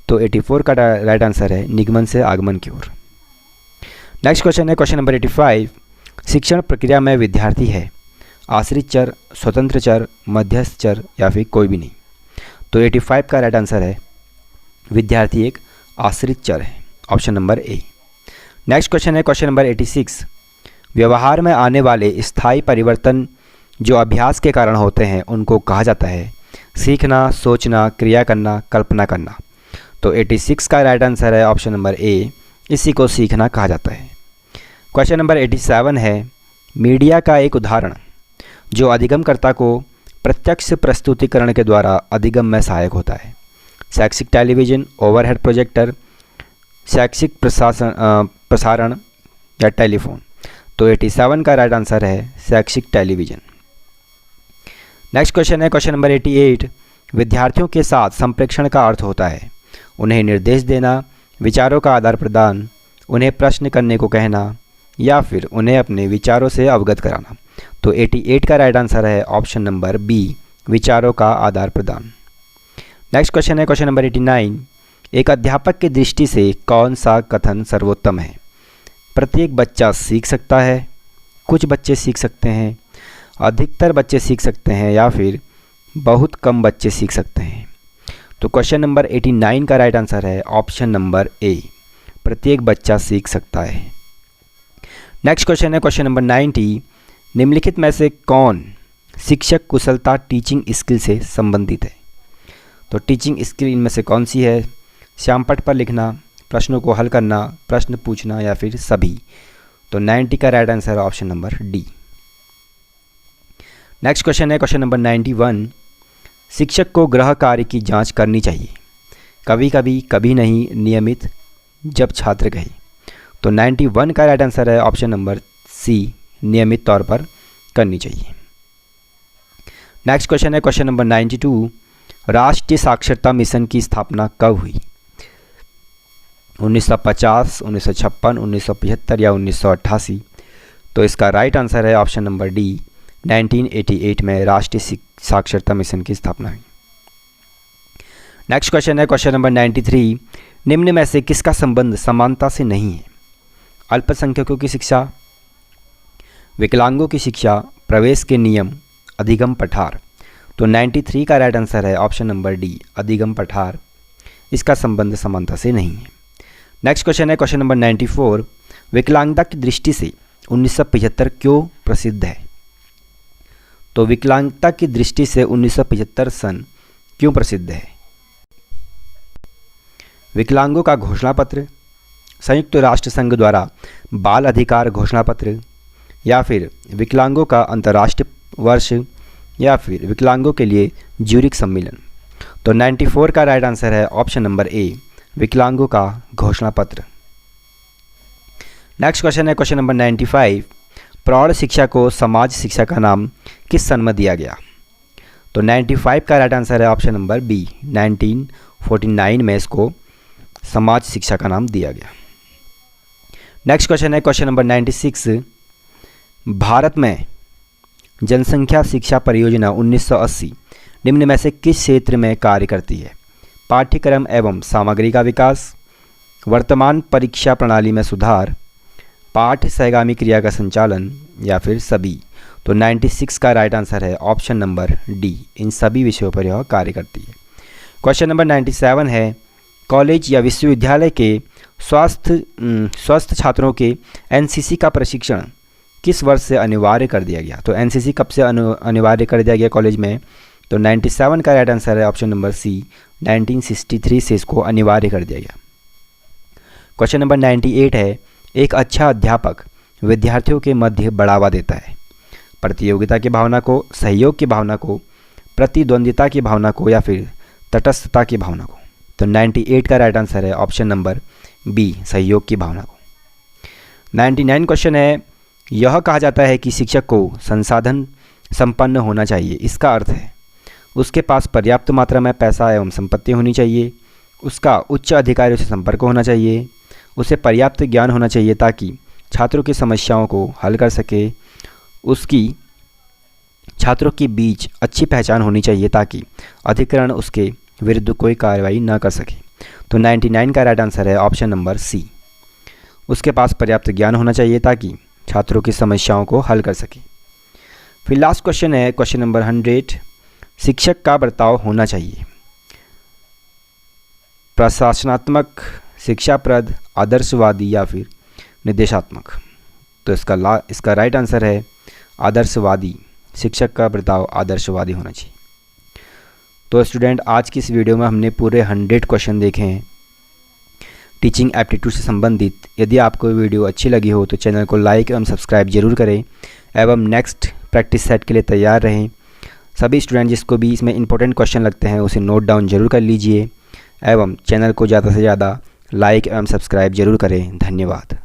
तो 84 का राइट आंसर है निगमन से आगमन की ओर। नेक्स्ट क्वेश्चन है क्वेश्चन नंबर 85। शिक्षण प्रक्रिया में विद्यार्थी है आश्रित चर, स्वतंत्र चर, मध्यस्थ चर, या फिर कोई भी नहीं। तो 85 का राइट आंसर है विद्यार्थी एक आश्रित चर है, option number A. Next question है क्वेश्चन नंबर 86। व्यवहार में आने वाले स्थायी परिवर्तन जो अभ्यास के कारण होते हैं उनको कहा जाता है सीखना, सोचना, क्रिया करना, कल्पना करना। तो 86 का राइट आंसर है ऑप्शन नंबर ए, इसी को सीखना कहा जाता है। क्वेश्चन नंबर 87 है मीडिया का एक उदाहरण जो अधिगमकर्ता को प्रत्यक्ष प्रस्तुतिकरण के द्वारा अधिगम में सहायक होता है। शैक्षिक टेलीविज़न, ओवरहेड प्रोजेक्टर, शैक्षिक प्रसारण, या टेलीफोन। तो 87 का राइट आंसर है शैक्षिक टेलीविज़न। नेक्स्ट क्वेश्चन है क्वेश्चन नंबर 88। विद्यार्थियों के साथ संप्रेषण का अर्थ होता है उन्हें निर्देश देना, विचारों का आदान प्रदान, उन्हें प्रश्न करने को कहना, या फिर उन्हें अपने विचारों से अवगत कराना। तो 88 का राइट आंसर है ऑप्शन नंबर बी, विचारों का आदान प्रदान। नेक्स्ट क्वेश्चन है क्वेश्चन नंबर 89। एक अध्यापक की दृष्टि से कौन सा कथन सर्वोत्तम है? प्रत्येक बच्चा सीख सकता है, कुछ बच्चे सीख सकते हैं, अधिकतर बच्चे सीख सकते हैं, या फिर बहुत कम बच्चे सीख सकते हैं। तो क्वेश्चन नंबर 89 का राइट आंसर है ऑप्शन नंबर ए, प्रत्येक बच्चा सीख सकता है। नेक्स्ट क्वेश्चन है क्वेश्चन नंबर 90। निम्नलिखित में से कौन शिक्षक कुशलता टीचिंग स्किल से संबंधित है? तो टीचिंग स्किल इनमें से कौन सी है? श्यामपट्ट पर लिखना, प्रश्नों को हल करना, प्रश्न पूछना, या फिर सभी। तो 90 का राइट आंसर है option number D. Next question है क्वेश्चन नंबर 91। शिक्षक को गृह कार्य की जांच करनी चाहिए, कभी कभी, कभी नहीं, नियमित, जब छात्र कहे। तो 91 का राइट आंसर है ऑप्शन नंबर सी, नियमित तौर पर करनी चाहिए। नेक्स्ट क्वेश्चन है क्वेश्चन नंबर 92। राष्ट्रीय साक्षरता मिशन की स्थापना कब हुई? 1950, 1956, 1975 या 1988? तो इसका राइट आंसर है ऑप्शन नंबर डी, 1988 में राष्ट्रीय साक्षरता मिशन की स्थापना हुई। नेक्स्ट क्वेश्चन है क्वेश्चन नंबर 93। निम्न में से किसका संबंध समानता से नहीं है? अल्पसंख्यकों की शिक्षा, विकलांगों की शिक्षा, प्रवेश के नियम, अधिगम पठार। तो 93 का राइट आंसर है ऑप्शन नंबर डी, अधिगम पठार। इसका संबंध समानता से नहीं है। नेक्स्ट क्वेश्चन है क्वेश्चन नंबर 94। विकलांगता की दृष्टि से 1975 क्यों प्रसिद्ध है? तो विकलांगता की दृष्टि से 1975 सन क्यों प्रसिद्ध है? विकलांगों का घोषणा पत्र, संयुक्त राष्ट्र संघ द्वारा बाल अधिकार घोषणा पत्र, या फिर विकलांगों का अंतर्राष्ट्रीय वर्ष, या फिर विकलांगों के लिए ज्यूरिख सम्मेलन। तो 94 का राइट आंसर है ऑप्शन नंबर ए, विकलांगों का घोषणा पत्र। नेक्स्ट क्वेश्चन है क्वेश्चन नंबर 95। प्रौढ़ शिक्षा को समाज शिक्षा का नाम किस सन में दिया गया? तो 95 का राइट आंसर है ऑप्शन नंबर बी, 1949 में इसको समाज शिक्षा का नाम दिया गया। नेक्स्ट क्वेश्चन है क्वेश्चन नंबर 96। भारत में जनसंख्या शिक्षा परियोजना 1980 निम्न में से किस क्षेत्र में कार्य करती है? पाठ्यक्रम एवं सामग्री का विकास, वर्तमान परीक्षा प्रणाली में सुधार, पाठ सहगामी क्रिया का संचालन, या फिर सभी। तो 96 का राइट आंसर है ऑप्शन नंबर डी, इन सभी विषयों पर यह कार्य करती है। क्वेश्चन नंबर 97 है। कॉलेज या विश्वविद्यालय के स्वस्थ छात्रों के एनसीसी का प्रशिक्षण किस वर्ष से अनिवार्य कर दिया गया? तो एनसीसी कब से अनिवार्य कर दिया गया कॉलेज में? तो 97 का राइट आंसर है ऑप्शन नंबर सी, 1963 से इसको अनिवार्य कर दिया गया। क्वेश्चन नंबर 98 है। एक अच्छा अध्यापक विद्यार्थियों के मध्य बढ़ावा देता है प्रतियोगिता की भावना को, सहयोग की भावना को, प्रतिद्वंद्विता की भावना को, या फिर तटस्थता की भावना को। तो 98 का राइट आंसर है ऑप्शन नंबर बी, सहयोग की भावना को। 99 क्वेश्चन है। यह कहा जाता है कि शिक्षक को संसाधन संपन्न होना चाहिए, इसका अर्थ है उसके पास पर्याप्त मात्रा में पैसा एवं संपत्ति होनी चाहिए, उसका उच्च अधिकारियों से संपर्क होना चाहिए, उसे पर्याप्त ज्ञान होना चाहिए ताकि छात्रों की समस्याओं को हल कर सके, उसकी छात्रों के बीच अच्छी पहचान होनी चाहिए ताकि अधिकरण उसके विरुद्ध कोई कार्रवाई न कर सके। तो 99 का राइट आंसर है ऑप्शन नंबर सी, उसके पास पर्याप्त ज्ञान होना चाहिए ताकि छात्रों की समस्याओं को हल कर सके। फिर लास्ट क्वेश्चन है क्वेश्चन नंबर 100। शिक्षक का बर्ताव होना चाहिए प्रशासनात्मक, शिक्षाप्रद, आदर्शवादी, या फिर निर्देशात्मक। तो इसका राइट आंसर है आदर्शवादी। शिक्षक का बर्ताव आदर्शवादी होना चाहिए। तो स्टूडेंट, आज की इस वीडियो में हमने पूरे 100 क्वेश्चन देखे हैं टीचिंग एप्टीट्यूड से संबंधित। यदि आपको वीडियो अच्छी लगी हो तो चैनल को लाइक एवं सब्सक्राइब जरूर करें एवं नेक्स्ट प्रैक्टिस सेट के लिए तैयार रहें। सभी स्टूडेंट जिसको भी इसमें इंपॉर्टेंट क्वेश्चन लगते हैं उसे नोट डाउन जरूर कर लीजिए एवं चैनल को ज़्यादा से ज़्यादा लाइक एवं सब्सक्राइब जरूर करें। धन्यवाद।